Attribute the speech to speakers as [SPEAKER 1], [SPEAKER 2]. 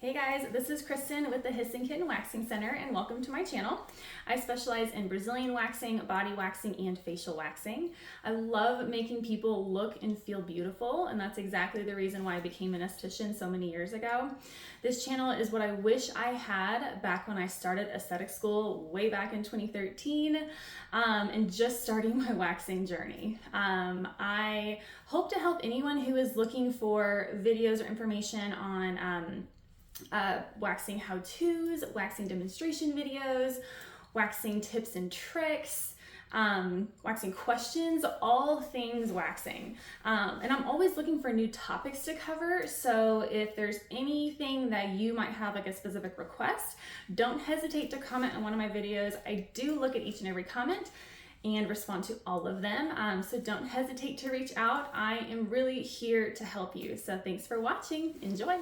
[SPEAKER 1] Hey guys, this is Kristen with the Hiss'n Kitten Waxing Center and welcome to my channel. I specialize in Brazilian waxing, body waxing, and facial waxing. I love making people look and feel beautiful, and that's exactly the reason why I became an esthetician so many years ago. This channel is what I wish I had back when I started aesthetic school way back in 2013 and just starting my waxing journey. I hope to help anyone who is looking for videos or information on waxing how-tos, waxing demonstration videos, waxing tips and tricks, waxing questions, all things waxing. And I'm always looking for new topics to cover, so if there's anything that you might have like a specific request, don't hesitate to comment on one of my videos. I do look at each and every comment and respond to all of them, so don't hesitate to reach out. I am really here to help you. So thanks for watching. Enjoy.